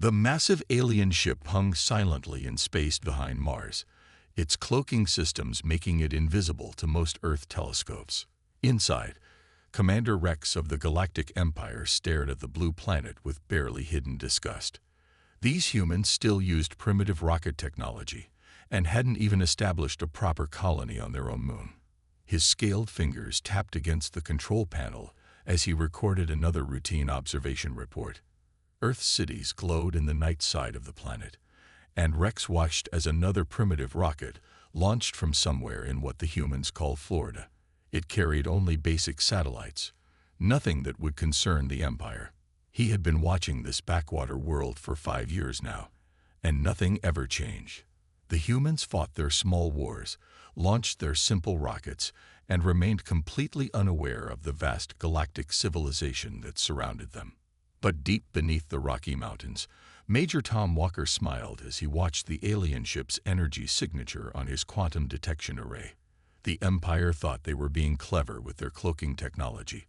The massive alien ship hung silently in space behind Mars, its cloaking systems making it invisible to most Earth telescopes. Inside, Commander Rex of the Galactic Empire stared at the blue planet with barely hidden disgust. These humans still used primitive rocket technology and hadn't even established a proper colony on their own moon. His scaled fingers tapped against the control panel as he recorded another routine observation report. Earth's cities glowed in the night side of the planet, and Rex watched as another primitive rocket launched from somewhere in what the humans call Florida. It carried only basic satellites, nothing that would concern the Empire. He had been watching this backwater world for 5 years now, and nothing ever changed. The humans fought their small wars, launched their simple rockets, and remained completely unaware of the vast galactic civilization that surrounded them. But deep beneath the Rocky Mountains, Major Tom Walker smiled as he watched the alien ship's energy signature on his quantum detection array. The Empire thought they were being clever with their cloaking technology,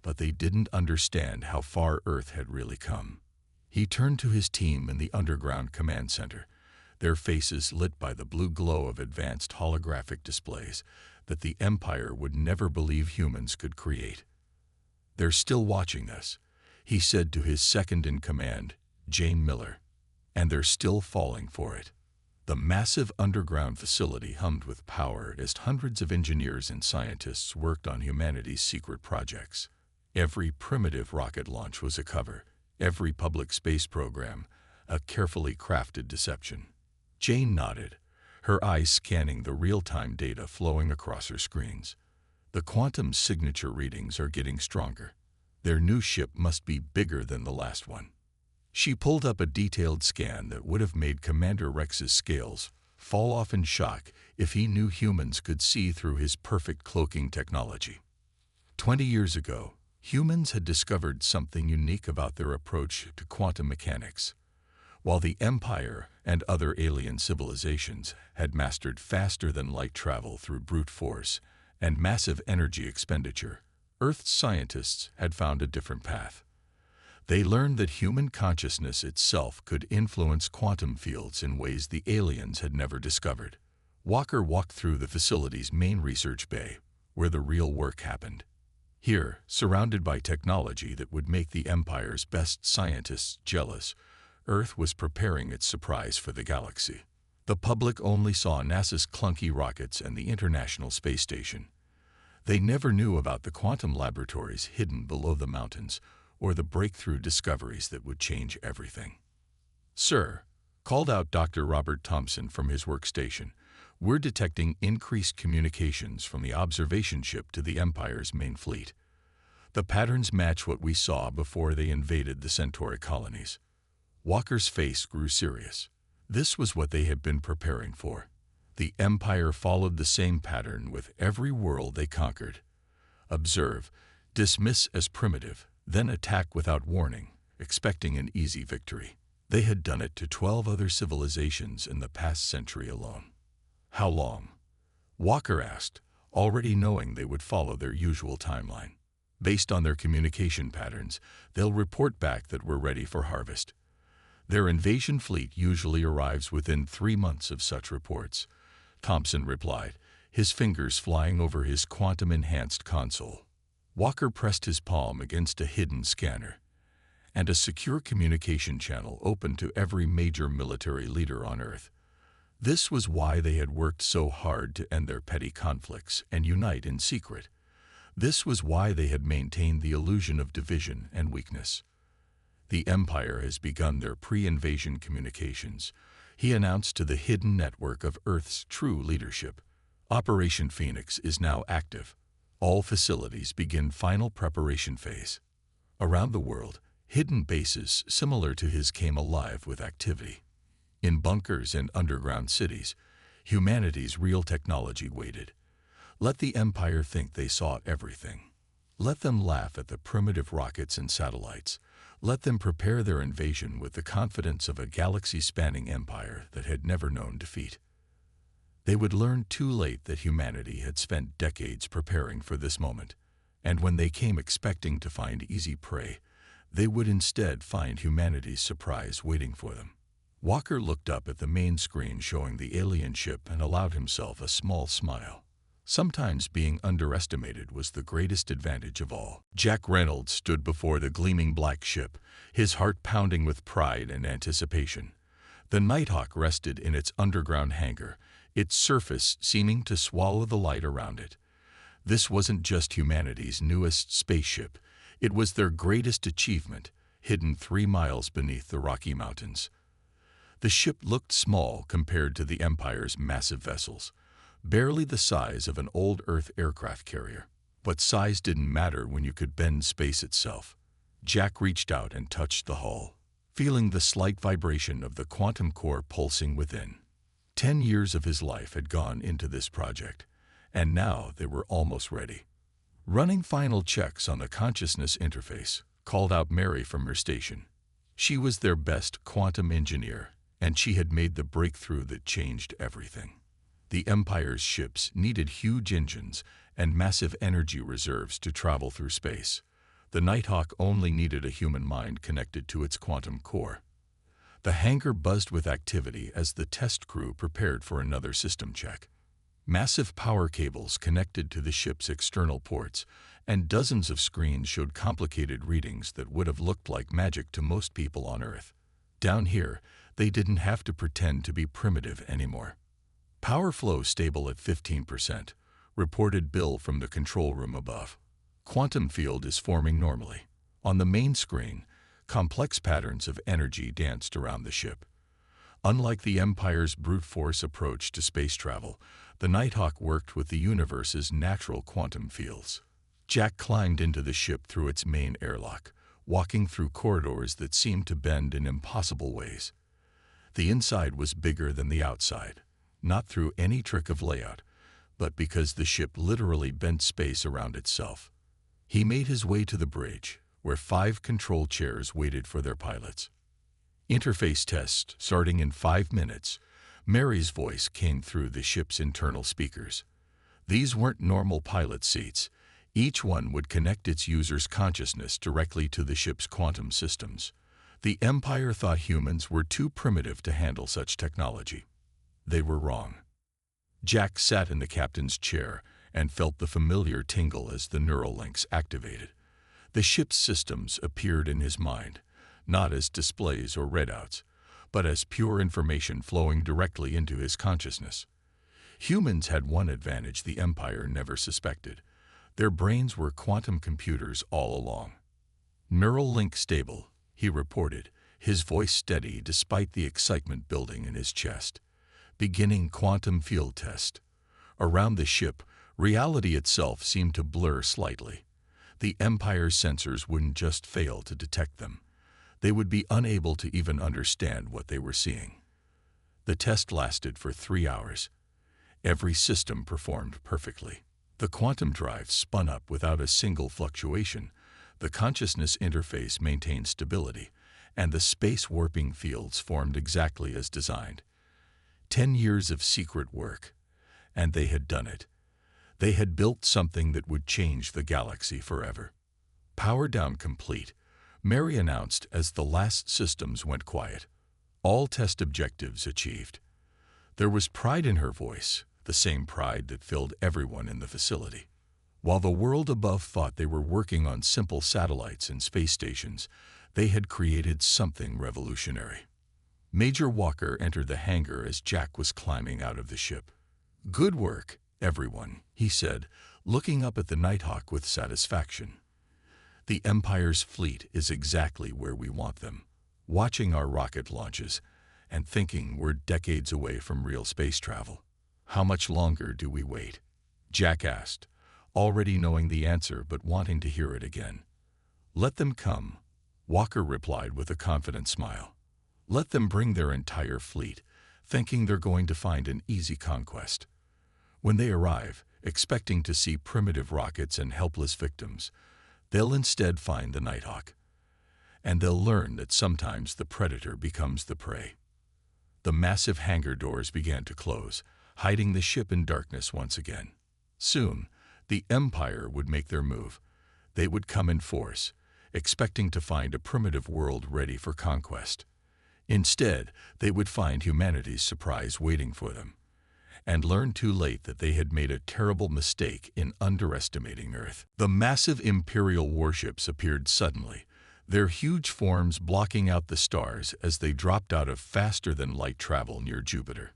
but they didn't understand how far Earth had really come. He turned to his team in the underground command center, their faces lit by the blue glow of advanced holographic displays that the Empire would never believe humans could create. "They're still watching us," he said to his second-in-command, Jane Miller, "and they're still falling for it." The massive underground facility hummed with power as hundreds of engineers and scientists worked on humanity's secret projects. Every primitive rocket launch was a cover, every public space program a carefully crafted deception. Jane nodded, her eyes scanning the real-time data flowing across her screens. "The quantum signature readings are getting stronger. Their new ship must be bigger than the last one." She pulled up a detailed scan that would have made Commander Rex's scales fall off in shock if he knew humans could see through his perfect cloaking technology. 20 years ago, humans had discovered something unique about their approach to quantum mechanics. While the Empire and other alien civilizations had mastered faster-than-light travel through brute force and massive energy expenditure, Earth's scientists had found a different path. They learned that human consciousness itself could influence quantum fields in ways the aliens had never discovered. Walker walked through the facility's main research bay, where the real work happened. Here, surrounded by technology that would make the Empire's best scientists jealous, Earth was preparing its surprise for the galaxy. The public only saw NASA's clunky rockets and the International Space Station. They never knew about the quantum laboratories hidden below the mountains, or the breakthrough discoveries that would change everything. "Sir," called out Dr. Robert Thompson from his workstation, "we're detecting increased communications from the observation ship to the Empire's main fleet. The patterns match what we saw before they invaded the Centauri colonies." Walker's face grew serious. This was what they had been preparing for. The Empire followed the same pattern with every world they conquered. Observe, dismiss as primitive, then attack without warning, expecting an easy victory. They had done it to 12 other civilizations in the past century alone. "How long?" Walker asked, already knowing they would follow their usual timeline. "Based on their communication patterns, they'll report back that we're ready for harvest. Their invasion fleet usually arrives within 3 months of such reports," Thompson replied, his fingers flying over his quantum-enhanced console. Walker pressed his palm against a hidden scanner, and a secure communication channel opened to every major military leader on Earth. This was why they had worked so hard to end their petty conflicts and unite in secret. This was why they had maintained the illusion of division and weakness. "The Empire has begun their pre-invasion communications," he announced to the hidden network of Earth's true leadership. "Operation Phoenix is now active. All facilities begin final preparation phase." Around the world, hidden bases similar to his came alive with activity. In bunkers and underground cities, humanity's real technology waited. Let the Empire think they saw everything. Let them laugh at the primitive rockets and satellites. Let them prepare their invasion with the confidence of a galaxy-spanning empire that had never known defeat. They would learn too late that humanity had spent decades preparing for this moment, and when they came expecting to find easy prey, They would instead find humanity's surprise waiting for them. Walker looked up at the main screen showing the alien ship and allowed himself a small smile. Sometimes being underestimated was the greatest advantage of all. Jack Reynolds stood before the gleaming black ship, his heart pounding with pride and anticipation. The Nighthawk rested in its underground hangar, its surface seeming to swallow the light around it. This wasn't just humanity's newest spaceship. It was their greatest achievement, hidden 3 miles beneath the Rocky Mountains. The ship looked small compared to the Empire's massive vessels, barely the size of an old Earth aircraft carrier. But size didn't matter when you could bend space itself. Jack reached out and touched the hull, feeling the slight vibration of the quantum core pulsing within. 10 years of his life had gone into this project, and now they were almost ready. Running final checks on the consciousness interface, called out Mary from her station. She was their best quantum engineer, and she had made the breakthrough that changed everything. The Empire's ships needed huge engines and massive energy reserves to travel through space. The Nighthawk only needed a human mind connected to its quantum core. The hangar buzzed with activity as the test crew prepared for another system check. Massive power cables connected to the ship's external ports, and dozens of screens showed complicated readings that would have looked like magic to most people on Earth. Down here, they didn't have to pretend to be primitive anymore. Power flow stable at 15%, reported Bill from the control room above. Quantum field is forming normally. On the main screen, complex patterns of energy danced around the ship. Unlike the Empire's brute force approach to space travel, the Nighthawk worked with the universe's natural quantum fields. Jack climbed into the ship through its main airlock, walking through corridors that seemed to bend in impossible ways. The inside was bigger than the outside, not through any trick of layout, but because the ship literally bent space around itself. He made his way to the bridge, where 5 control chairs waited for their pilots. Interface test starting in 5 minutes. Mary's voice came through the ship's internal speakers. These weren't normal pilot seats. Each one would connect its user's consciousness directly to the ship's quantum systems. The Empire thought humans were too primitive to handle such technology. They were wrong. Jack sat in the captain's chair and felt the familiar tingle as the neural links activated. The ship's systems appeared in his mind, not as displays or readouts, but as pure information flowing directly into his consciousness. Humans had one advantage the Empire never suspected. Their brains were quantum computers all along. Neural link stable, he reported, his voice steady despite the excitement building in his chest. Beginning quantum field test. Around the ship, reality itself seemed to blur slightly. The Empire's sensors wouldn't just fail to detect them. They would be unable to even understand what they were seeing. The test lasted for 3 hours. Every system performed perfectly. The quantum drive spun up without a single fluctuation. The consciousness interface maintained stability, and the space warping fields formed exactly as designed. 10 years of secret work, and they had done it. They had built something that would change the galaxy forever. Power down complete, Mary announced as the last systems went quiet. All test objectives achieved. There was pride in her voice, the same pride that filled everyone in the facility. While the world above thought they were working on simple satellites and space stations, they had created something revolutionary. Major Walker entered the hangar as Jack was climbing out of the ship. "Good work, everyone," he said, looking up at the Nighthawk with satisfaction. "The Empire's fleet is exactly where we want them, watching our rocket launches and thinking we're decades away from real space travel. How much longer do we wait?" Jack asked, already knowing the answer but wanting to hear it again. "Let them come," Walker replied with a confident smile. "Let them bring their entire fleet, thinking they're going to find an easy conquest. When they arrive, expecting to see primitive rockets and helpless victims, they'll instead find the Nighthawk. And they'll learn that sometimes the predator becomes the prey." The massive hangar doors began to close, hiding the ship in darkness once again. Soon, the Empire would make their move. They would come in force, expecting to find a primitive world ready for conquest. Instead, they would find humanity's surprise waiting for them, and learn too late that they had made a terrible mistake in underestimating Earth. The massive Imperial warships appeared suddenly, their huge forms blocking out the stars as they dropped out of faster-than-light travel near Jupiter.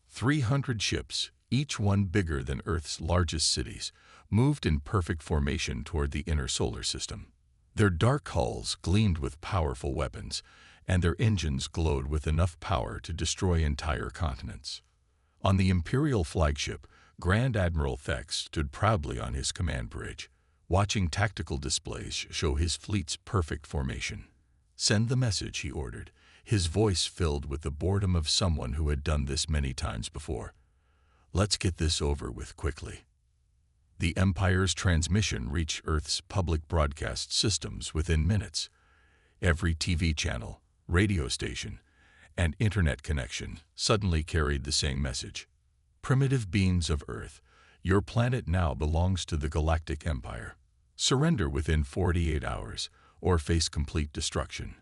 300 ships, each one bigger than Earth's largest cities, moved in perfect formation toward the inner solar system. Their dark hulls gleamed with powerful weapons, and their engines glowed with enough power to destroy entire continents. On the Imperial flagship, Grand Admiral Thex stood proudly on his command bridge, watching tactical displays show his fleet's perfect formation. "Send the message," he ordered, his voice filled with the boredom of someone who had done this many times before. "Let's get this over with quickly." The Empire's transmission reached Earth's public broadcast systems within minutes. Every TV channel, radio station, and internet connection suddenly carried the same message. "Primitive beings of Earth, your planet now belongs to the Galactic Empire. Surrender within 48 hours, or face complete destruction.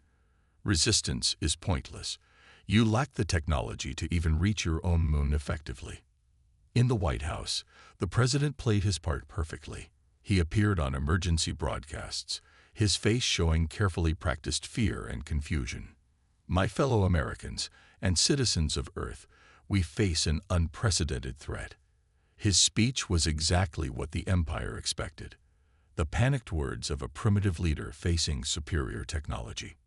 Resistance is pointless. You lack the technology to even reach your own moon effectively." In the White House, the president played his part perfectly. He appeared on emergency broadcasts, his face showing carefully practiced fear and confusion. "My fellow Americans and citizens of Earth, we face an unprecedented threat." His speech was exactly what the Empire expected, the panicked words of a primitive leader facing superior technology.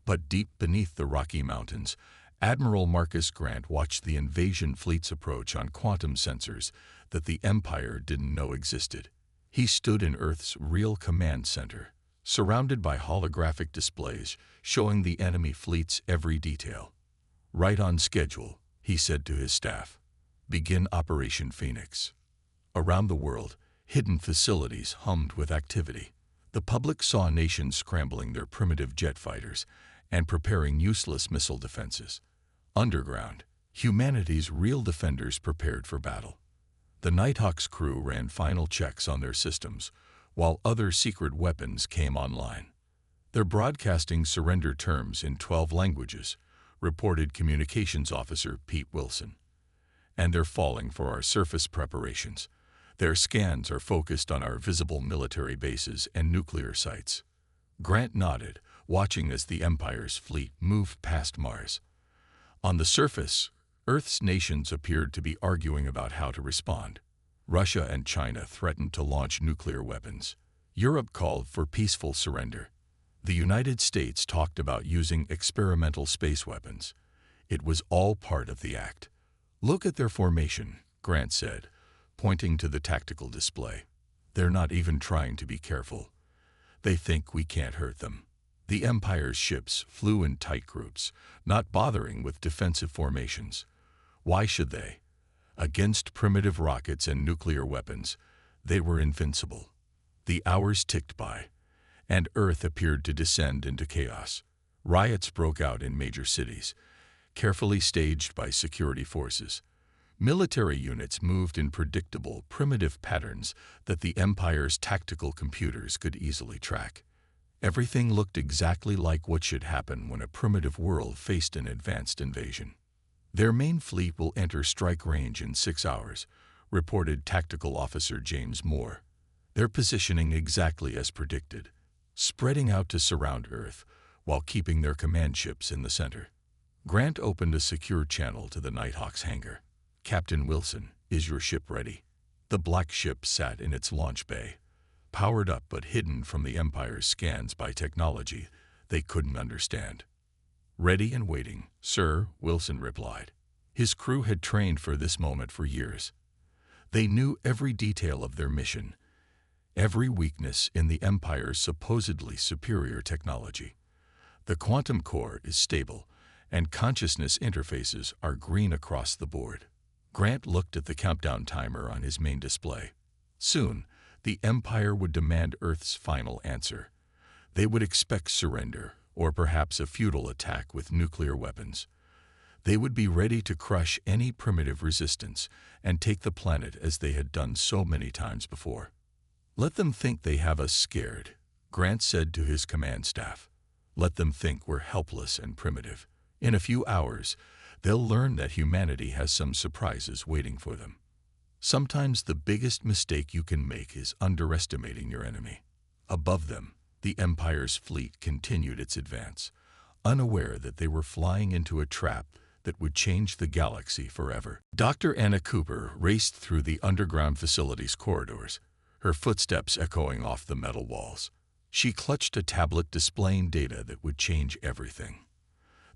But deep beneath the Rocky Mountains, Admiral Marcus Grant watched the invasion fleet's approach on quantum sensors that the Empire didn't know existed. He stood in Earth's real command center, surrounded by holographic displays showing the enemy fleet's every detail. "Right on schedule," he said to his staff. "Begin Operation Phoenix." Around the world, hidden facilities hummed with activity. The public saw nations scrambling their primitive jet fighters and preparing useless missile defenses. Underground, humanity's real defenders prepared for battle. The Nighthawk's crew ran final checks on their systems, while other secret weapons came online. "They're broadcasting surrender terms in 12 languages," reported Communications Officer Pete Wilson. "And they're falling for our surface preparations. Their scans are focused on our visible military bases and nuclear sites." Grant nodded, watching as the Empire's fleet moved past Mars. On the surface, Earth's nations appeared to be arguing about how to respond. Russia and China threatened to launch nuclear weapons. Europe called for peaceful surrender. The United States talked about using experimental space weapons. It was all part of the act. "Look at their formation," Grant said, pointing to the tactical display. "They're not even trying to be careful. They think we can't hurt them." The Empire's ships flew in tight groups, not bothering with defensive formations. Why should they? Against primitive rockets and nuclear weapons, they were invincible. The hours ticked by, and Earth appeared to descend into chaos. Riots broke out in major cities, carefully staged by security forces. Military units moved in predictable, primitive patterns that the Empire's tactical computers could easily track. Everything looked exactly like what should happen when a primitive world faced an advanced invasion. "Their main fleet will enter strike range in 6 hours," reported Tactical Officer James Moore. "They're positioning exactly as predicted, spreading out to surround Earth while keeping their command ships in the center." Grant opened a secure channel to the Nighthawk's hangar. "Captain Wilson, is your ship ready?" The black ship sat in its launch bay, powered up but hidden from the Empire's scans by technology they couldn't understand. "Ready and waiting, sir," Wilson replied. His crew had trained for this moment for years. They knew every detail of their mission, every weakness in the Empire's supposedly superior technology. The quantum core is stable, and consciousness interfaces are green across the board. Grant looked at the countdown timer on his main display. Soon, the Empire would demand Earth's final answer. They would expect surrender, or perhaps a futile attack with nuclear weapons. They would be ready to crush any primitive resistance and take the planet as they had done so many times before. "Let them think they have us scared," Grant said to his command staff. Let them think we're helpless and primitive. In a few hours, they'll learn that humanity has some surprises waiting for them. Sometimes the biggest mistake you can make is underestimating your enemy. Above them, the Empire's fleet continued its advance, unaware that they were flying into a trap that would change the galaxy forever. Dr. Anna Cooper raced through the underground facility's corridors, her footsteps echoing off the metal walls. She clutched a tablet displaying data that would change everything.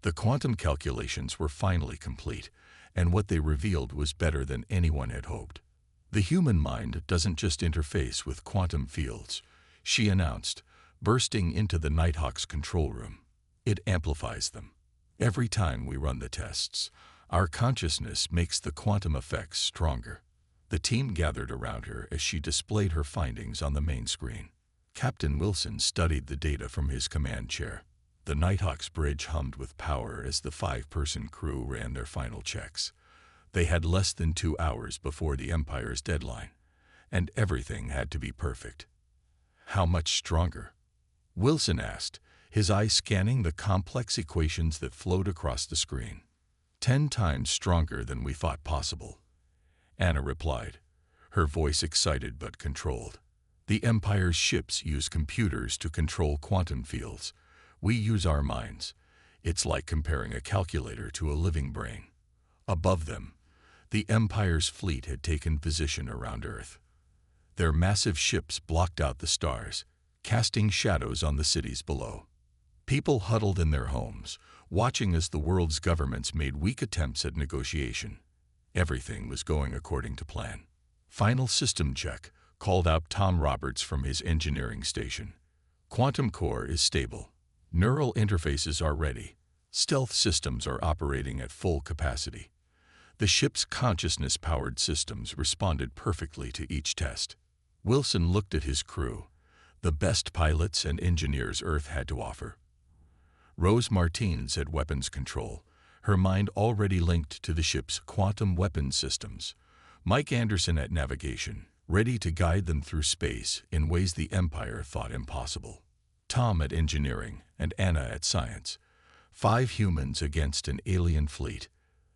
The quantum calculations were finally complete, and what they revealed was better than anyone had hoped. The human mind doesn't just interface with quantum fields, she announced, bursting into the Nighthawk's control room. It amplifies them. Every time we run the tests, our consciousness makes the quantum effects stronger. The team gathered around her as she displayed her findings on the main screen. Captain Wilson studied the data from his command chair. The Nighthawk's bridge hummed with power as the 5-person crew ran their final checks. They had less than 2 hours before the Empire's deadline, and everything had to be perfect. How much stronger? Wilson asked, his eyes scanning the complex equations that flowed across the screen. 10 times stronger than we thought possible, Anna replied, her voice excited but controlled. The Empire's ships use computers to control quantum fields. We use our minds. It's like comparing a calculator to a living brain. Above them, the Empire's fleet had taken position around Earth. Their massive ships blocked out the stars, casting shadows on the cities below. People huddled in their homes, watching as the world's governments made weak attempts at negotiation. Everything was going according to plan. Final system check, called out Tom Roberts from his engineering station. Quantum core is stable. Neural interfaces are ready. Stealth systems are operating at full capacity. The ship's consciousness-powered systems responded perfectly to each test. Wilson looked at his crew, the best pilots and engineers Earth had to offer. Rose Martinez at weapons control, her mind already linked to the ship's quantum weapons systems. Mike Anderson at navigation, ready to guide them through space in ways the Empire thought impossible. Tom at engineering and Anna at science. 5 humans against an alien fleet.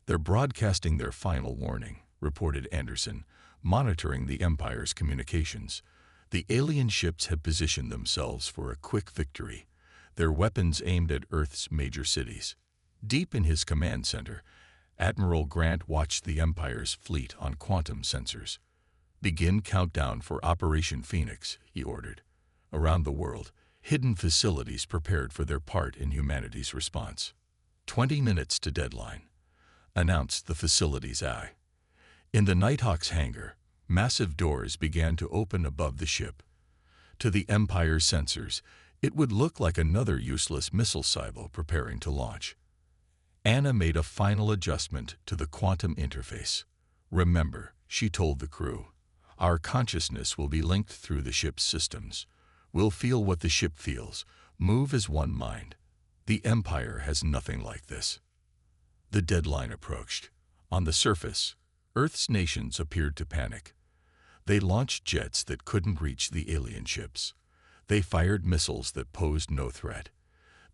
They're broadcasting their final warning, reported Anderson, monitoring the Empire's communications. The alien ships have positioned themselves for a quick victory, their weapons aimed at Earth's major cities. Deep in his command center, Admiral Grant watched the Empire's fleet on quantum sensors. Begin countdown for Operation Phoenix, he ordered. Around the world, hidden facilities prepared for their part in humanity's response. 20 minutes to deadline, announced the facility's eye. In the Nighthawk's hangar, massive doors began to open above the ship. To the Empire's sensors, it would look like another useless missile silo preparing to launch. Anna made a final adjustment to the quantum interface. Remember, she told the crew, our consciousness will be linked through the ship's systems. We'll feel what the ship feels, move as one mind. The Empire has nothing like this. The deadline approached. On the surface, Earth's nations appeared to panic. They launched jets that couldn't reach the alien ships. They fired missiles that posed no threat.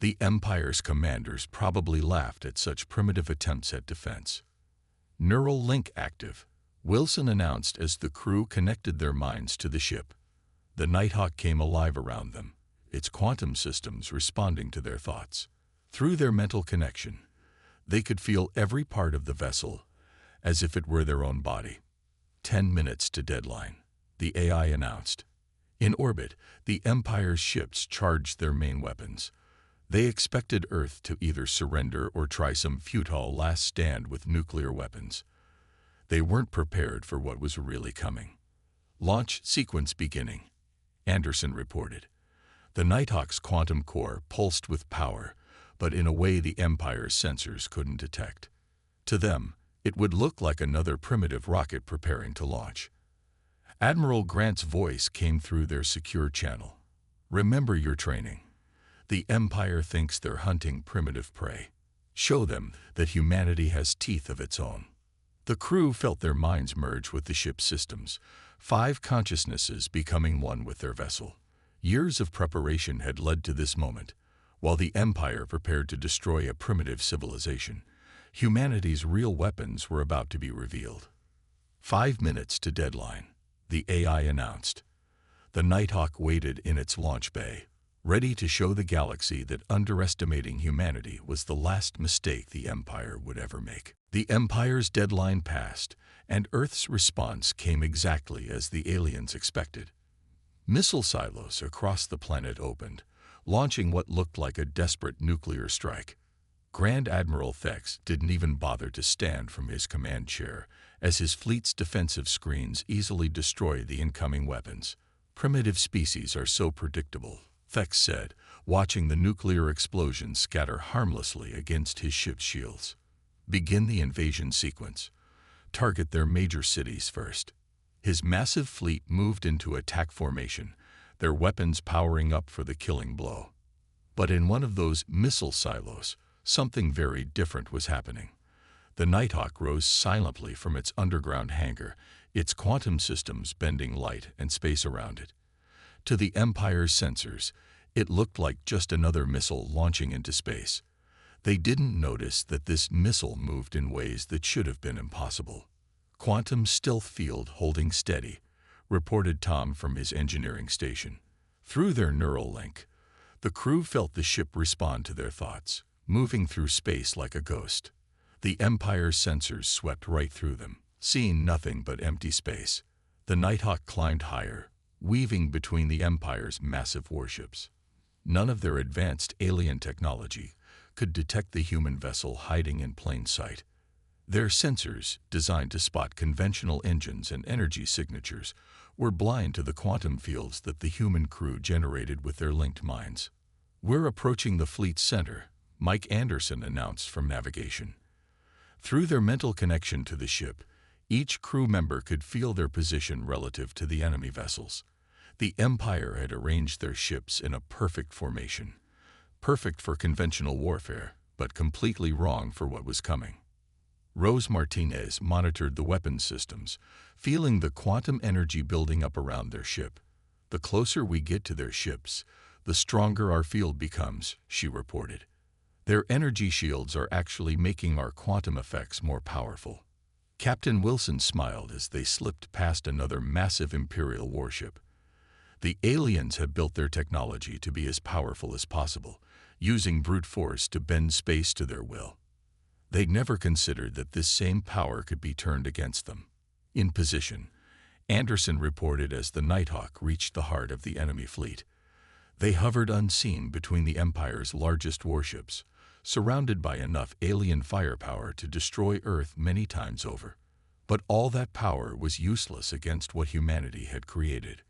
The Empire's commanders probably laughed at such primitive attempts at defense. Neural link active, Wilson announced as the crew connected their minds to the ship. The Nighthawk came alive around them, its quantum systems responding to their thoughts. Through their mental connection, they could feel every part of the vessel as if it were their own body. 10 minutes to deadline, the AI announced. In orbit, the Empire's ships charged their main weapons. They expected Earth to either surrender or try some futile last stand with nuclear weapons. They weren't prepared for what was really coming. Launch sequence beginning, Anderson reported. The Nighthawk's quantum core pulsed with power, but in a way the Empire's sensors couldn't detect. To them, it would look like another primitive rocket preparing to launch. Admiral Grant's voice came through their secure channel. Remember your training. The Empire thinks they're hunting primitive prey. Show them that humanity has teeth of its own. The crew felt their minds merge with the ship's systems, 5 consciousnesses becoming one with their vessel. Years of preparation had led to this moment. While the Empire prepared to destroy a primitive civilization, humanity's real weapons were about to be revealed. 5 minutes to deadline, the AI announced. The Nighthawk waited in its launch bay, ready to show the galaxy that underestimating humanity was the last mistake the Empire would ever make. The Empire's deadline passed, and Earth's response came exactly as the aliens expected. Missile silos across the planet opened, launching what looked like a desperate nuclear strike. Grand Admiral Thex didn't even bother to stand from his command chair as his fleet's defensive screens easily destroyed the incoming weapons. "Primitive species are so predictable," Thex said, watching the nuclear explosion scatter harmlessly against his ship's shields. "Begin the invasion sequence. Target their major cities first." His massive fleet moved into attack formation, their weapons powering up for the killing blow. But in one of those missile silos, something very different was happening. The Nighthawk rose silently from its underground hangar, its quantum systems bending light and space around it. To the Empire's sensors, it looked like just another missile launching into space. They didn't notice that this missile moved in ways that should have been impossible. "Quantum stealth field holding steady," reported Tom from his engineering station. Through their neural link, the crew felt the ship respond to their thoughts, moving through space like a ghost. The Empire's sensors swept right through them, seeing nothing but empty space. The Nighthawk climbed higher, weaving between the Empire's massive warships. None of their advanced alien technology could detect the human vessel hiding in plain sight. Their sensors, designed to spot conventional engines and energy signatures, were blind to the quantum fields that the human crew generated with their linked minds. "We're approaching the fleet's center," Mike Anderson announced from navigation. Through their mental connection to the ship, each crew member could feel their position relative to the enemy vessels. The Empire had arranged their ships in a perfect formation. Perfect for conventional warfare, but completely wrong for what was coming. Rose Martinez monitored the weapons systems, feeling the quantum energy building up around their ship. "The closer we get to their ships, the stronger our field becomes," she reported. "Their energy shields are actually making our quantum effects more powerful." Captain Wilson smiled as they slipped past another massive Imperial warship. "The aliens have built their technology to be as powerful as possible, using brute force to bend space to their will. They'd never considered that this same power could be turned against them." In position, Anderson reported as the Nighthawk reached the heart of the enemy fleet. They hovered unseen between the Empire's largest warships, surrounded by enough alien firepower to destroy Earth many times over. But all that power was useless against what humanity had created.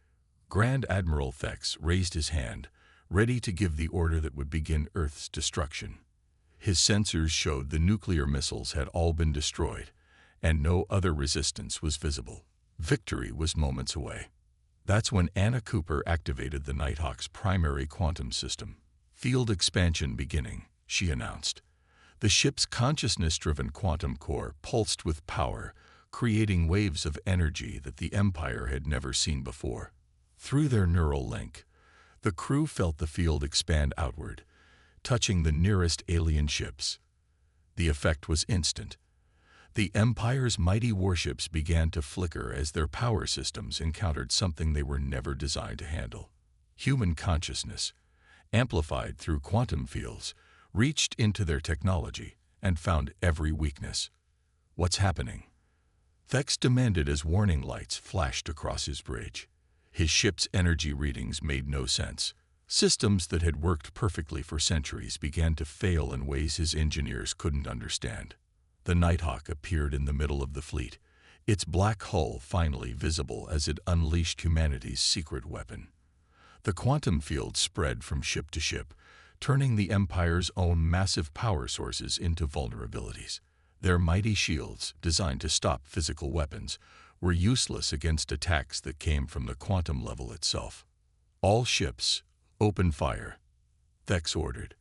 Grand Admiral Thex raised his hand, ready to give the order that would begin Earth's destruction. His sensors showed the nuclear missiles had all been destroyed, and no other resistance was visible. Victory was moments away. That's when Anna Cooper activated the Nighthawk's primary quantum system. "Field expansion beginning," she announced. The ship's consciousness-driven quantum core pulsed with power, creating waves of energy that the Empire had never seen before. Through their neural link, the crew felt the field expand outward, touching the nearest alien ships. The effect was instant. The Empire's mighty warships began to flicker as their power systems encountered something they were never designed to handle. Human consciousness, amplified through quantum fields, reached into their technology and found every weakness. "What's happening?" Thex demanded as warning lights flashed across his bridge. His ship's energy readings made no sense. Systems that had worked perfectly for centuries began to fail in ways his engineers couldn't understand. The Nighthawk appeared in the middle of the fleet, its black hull finally visible as it unleashed humanity's secret weapon. The quantum field spread from ship to ship, turning the Empire's own massive power sources into vulnerabilities. Their mighty shields, designed to stop physical weapons, were useless against attacks that came from the quantum level itself. "All ships, open fire," Thex ordered.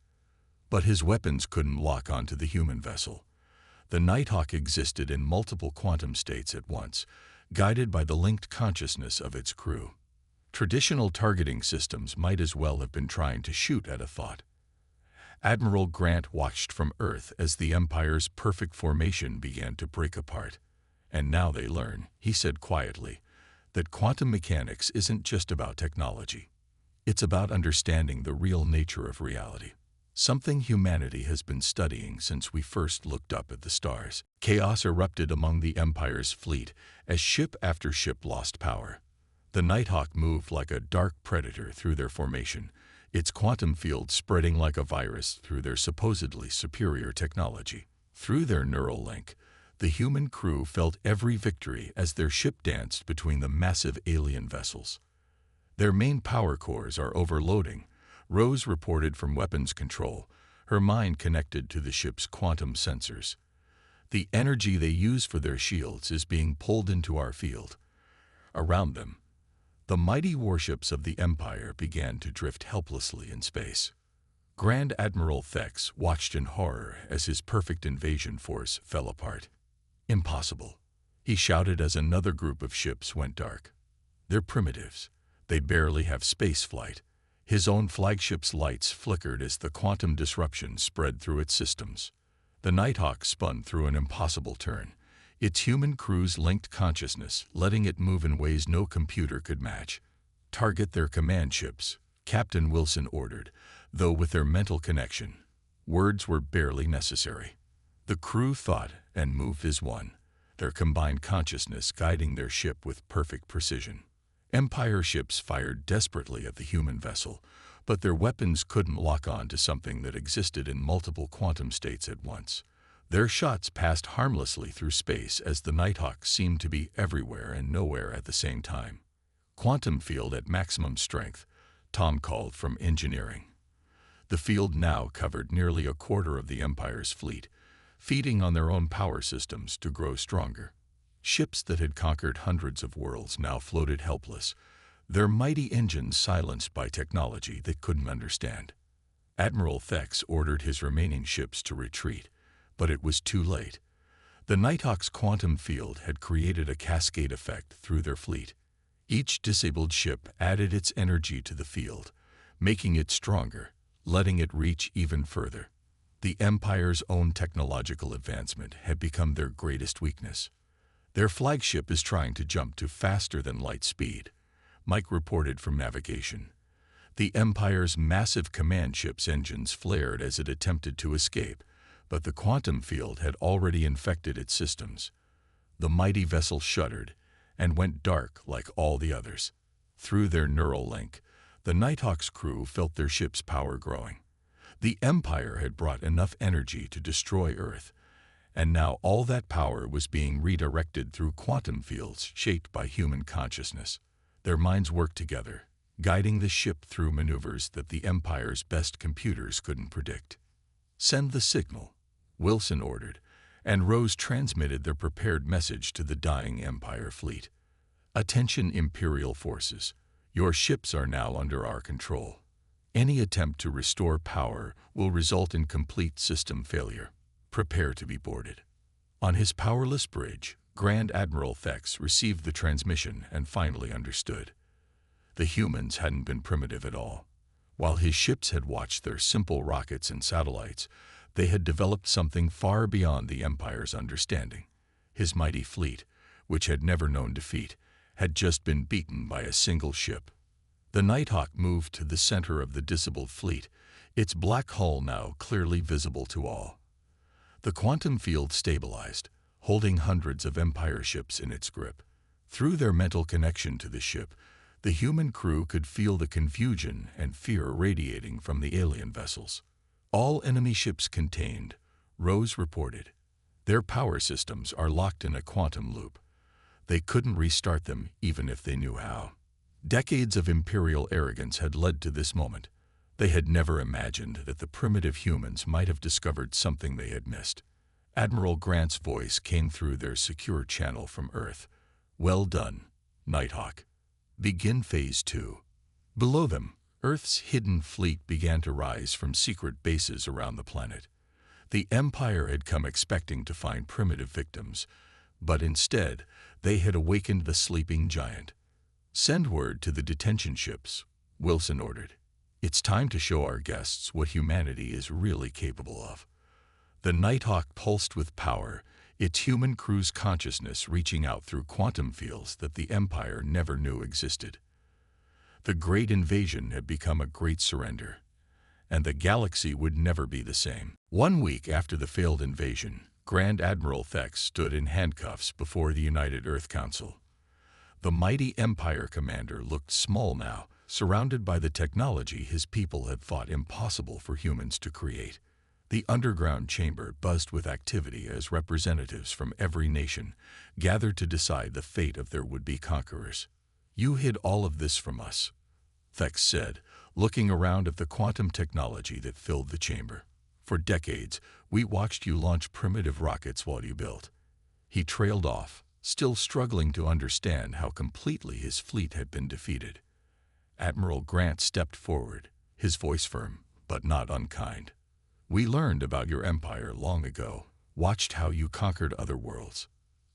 But his weapons couldn't lock onto the human vessel. The Nighthawk existed in multiple quantum states at once, guided by the linked consciousness of its crew. Traditional targeting systems might as well have been trying to shoot at a thought. Admiral Grant watched from Earth as the Empire's perfect formation began to break apart. And now they learn, he said quietly, that quantum mechanics isn't just about technology. It's about understanding the real nature of reality. Something humanity has been studying since we first looked up at the stars. Chaos erupted among the Empire's fleet as ship after ship lost power. The Nighthawk moved like a dark predator through their formation, its quantum field spreading like a virus through their supposedly superior technology. Through their neural link, the human crew felt every victory as their ship danced between the massive alien vessels. Their main power cores are overloading, Rose reported from weapons control, her mind connected to the ship's quantum sensors. The energy they use for their shields is being pulled into our field. Around them, the mighty warships of the Empire began to drift helplessly in space. Grand Admiral Thex watched in horror as his perfect invasion force fell apart. Impossible, he shouted as another group of ships went dark. They're primitives. They barely have space flight. His own flagship's lights flickered as the quantum disruption spread through its systems. The Nighthawk spun through an impossible turn, its human crew's linked consciousness letting it move in ways no computer could match. Target their command ships, Captain Wilson ordered, though with their mental connection, words were barely necessary. The crew thought and moved as one, their combined consciousness guiding their ship with perfect precision. Empire ships fired desperately at the human vessel, but their weapons couldn't lock on to something that existed in multiple quantum states at once. Their shots passed harmlessly through space as the Nighthawk seemed to be everywhere and nowhere at the same time. Quantum field at maximum strength, Tom called from engineering. The field now covered nearly a quarter of the Empire's fleet, feeding on their own power systems to grow stronger. Ships that had conquered hundreds of worlds now floated helpless, their mighty engines silenced by technology they couldn't understand. Admiral Thex ordered his remaining ships to retreat, but it was too late. The Nighthawk's quantum field had created a cascade effect through their fleet. Each disabled ship added its energy to the field, making it stronger, letting it reach even further. The Empire's own technological advancement had become their greatest weakness. Their flagship is trying to jump to faster-than-light speed, Mike reported from navigation. The Empire's massive command ship's engines flared as it attempted to escape, but the quantum field had already infected its systems. The mighty vessel shuddered and went dark like all the others. Through their neural link, the Nighthawk's crew felt their ship's power growing. The Empire had brought enough energy to destroy Earth, and now all that power was being redirected through quantum fields shaped by human consciousness. Their minds worked together, guiding the ship through maneuvers that the Empire's best computers couldn't predict. "Send the signal," Wilson ordered, and Rose transmitted their prepared message to the dying Empire fleet. "Attention Imperial forces, your ships are now under our control. Any attempt to restore power will result in complete system failure. Prepare to be boarded." On his powerless bridge, Grand Admiral Thex received the transmission and finally understood. The humans hadn't been primitive at all. While his ships had watched their simple rockets and satellites, they had developed something far beyond the Empire's understanding. His mighty fleet, which had never known defeat, had just been beaten by a single ship. The Nighthawk moved to the center of the disabled fleet, its black hull now clearly visible to all. The quantum field stabilized, holding hundreds of Empire ships in its grip. Through their mental connection to the ship, the human crew could feel the confusion and fear radiating from the alien vessels. "All enemy ships contained," Rose reported. "Their power systems are locked in a quantum loop. They couldn't restart them even if they knew how." Decades of Imperial arrogance had led to this moment. They had never imagined that the primitive humans might have discovered something they had missed. Admiral Grant's voice came through their secure channel from Earth. "Well done, Nighthawk. Begin Phase 2. Below them, Earth's hidden fleet began to rise from secret bases around the planet. The Empire had come expecting to find primitive victims, but instead, they had awakened the sleeping giant. "Send word to the detention ships," Wilson ordered. "It's time to show our guests what humanity is really capable of." The Nighthawk pulsed with power, its human crew's consciousness reaching out through quantum fields that the Empire never knew existed. The Great Invasion had become a great surrender, and the galaxy would never be the same. 1 week after the failed invasion, Grand Admiral Thex stood in handcuffs before the United Earth Council. The mighty Empire commander looked small now, surrounded by the technology his people had thought impossible for humans to create. The underground chamber buzzed with activity as representatives from every nation gathered to decide the fate of their would-be conquerors. "You hid all of this from us," Thex said, looking around at the quantum technology that filled the chamber. "For decades, we watched you launch primitive rockets while you built." He trailed off, still struggling to understand how completely his fleet had been defeated. Admiral Grant stepped forward, his voice firm, but not unkind. "We learned about your empire long ago, watched how you conquered other worlds.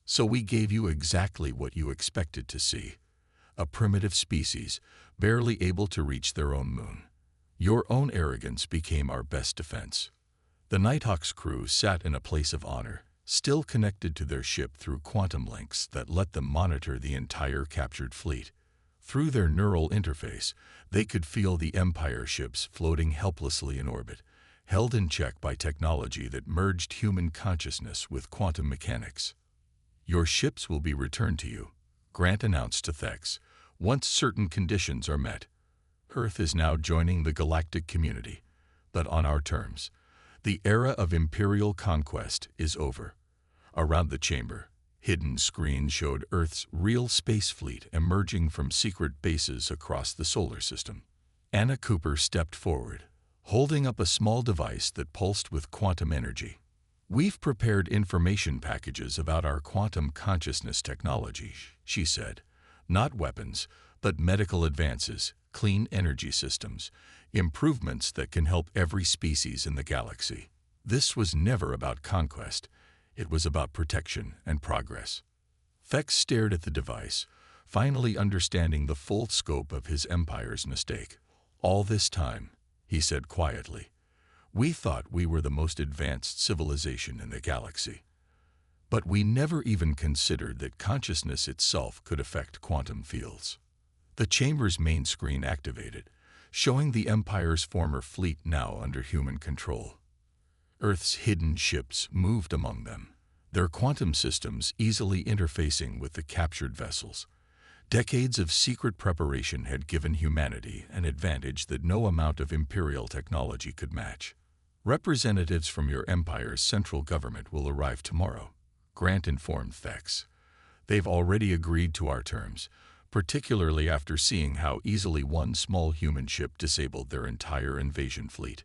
So we gave you exactly what you expected to see. A primitive species, barely able to reach their own moon. Your own arrogance became our best defense." The Nighthawk's crew sat in a place of honor, still connected to their ship through quantum links that let them monitor the entire captured fleet. Through their neural interface, they could feel the Empire ships floating helplessly in orbit, held in check by technology that merged human consciousness with quantum mechanics. "Your ships will be returned to you," Grant announced to Thex, "once certain conditions are met. Earth is now joining the galactic community, but on our terms. The era of imperial conquest is over." Around the chamber, hidden screens showed Earth's real space fleet emerging from secret bases across the solar system. Anna Cooper stepped forward, holding up a small device that pulsed with quantum energy. "We've prepared information packages about our quantum consciousness technology," she said. "Not weapons, but medical advances, clean energy systems, improvements that can help every species in the galaxy. This was never about conquest. It was about protection and progress." Thex stared at the device, finally understanding the full scope of his empire's mistake. "All this time," he said quietly, "we thought we were the most advanced civilization in the galaxy. But we never even considered that consciousness itself could affect quantum fields." The chamber's main screen activated, showing the Empire's former fleet now under human control. Earth's hidden ships moved among them, their quantum systems easily interfacing with the captured vessels. Decades of secret preparation had given humanity an advantage that no amount of imperial technology could match. "Representatives from your empire's central government will arrive tomorrow," Grant informed Thex. "They've already agreed to our terms, particularly after seeing how easily one small human ship disabled their entire invasion fleet."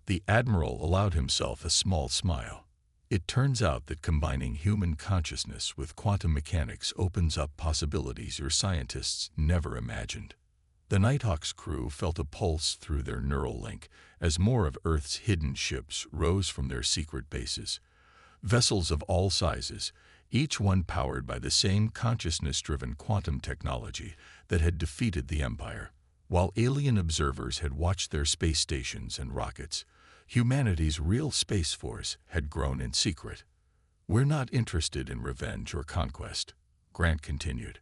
The Admiral allowed himself a small smile. "It turns out that combining human consciousness with quantum mechanics opens up possibilities your scientists never imagined." The Nighthawk's crew felt a pulse through their neural link as more of Earth's hidden ships rose from their secret bases. Vessels of all sizes, each one powered by the same consciousness-driven quantum technology that had defeated the Empire. While alien observers had watched their space stations and rockets, humanity's real space force had grown in secret. "We're not interested in revenge or conquest," Grant continued.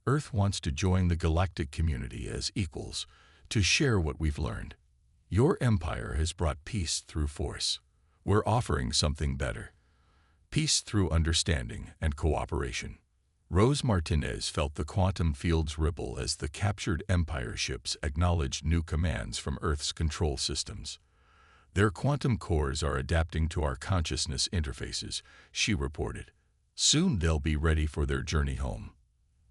"Earth wants to join the galactic community as equals, to share what we've learned. Your empire has brought peace through force. We're offering something better. Peace through understanding and cooperation." Rose Martinez felt the quantum fields ripple as the captured Empire ships acknowledged new commands from Earth's control systems. "Their quantum cores are adapting to our consciousness interfaces," she reported. "Soon they'll be ready for their journey home."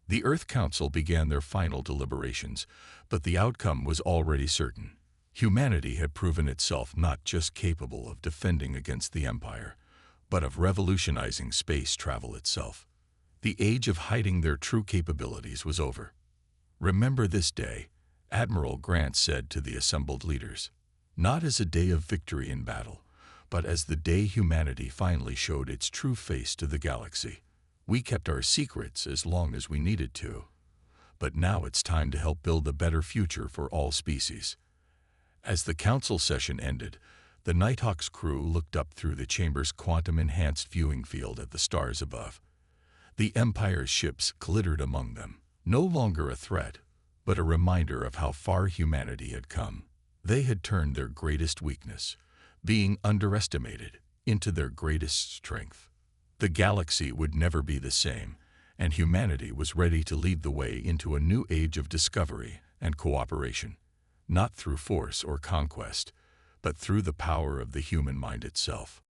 The Earth Council began their final deliberations, but the outcome was already certain. Humanity had proven itself not just capable of defending against the Empire, but of revolutionizing space travel itself. The age of hiding their true capabilities was over. "Remember this day," Admiral Grant said to the assembled leaders. "Not as a day of victory in battle, but as the day humanity finally showed its true face to the galaxy. We kept our secrets as long as we needed to. but now it's time to help build a better future for all species. As the council session ended, the Nighthawk's crew looked up through the chamber's quantum-enhanced viewing field at the stars above. The Empire's ships glittered among them, no longer a threat, but a reminder of how far humanity had come. They had turned their greatest weakness, being underestimated, into their greatest strength. The galaxy would never be the same, and humanity was ready to lead the way into a new age of discovery and cooperation, not through force or conquest, but through the power of the human mind itself.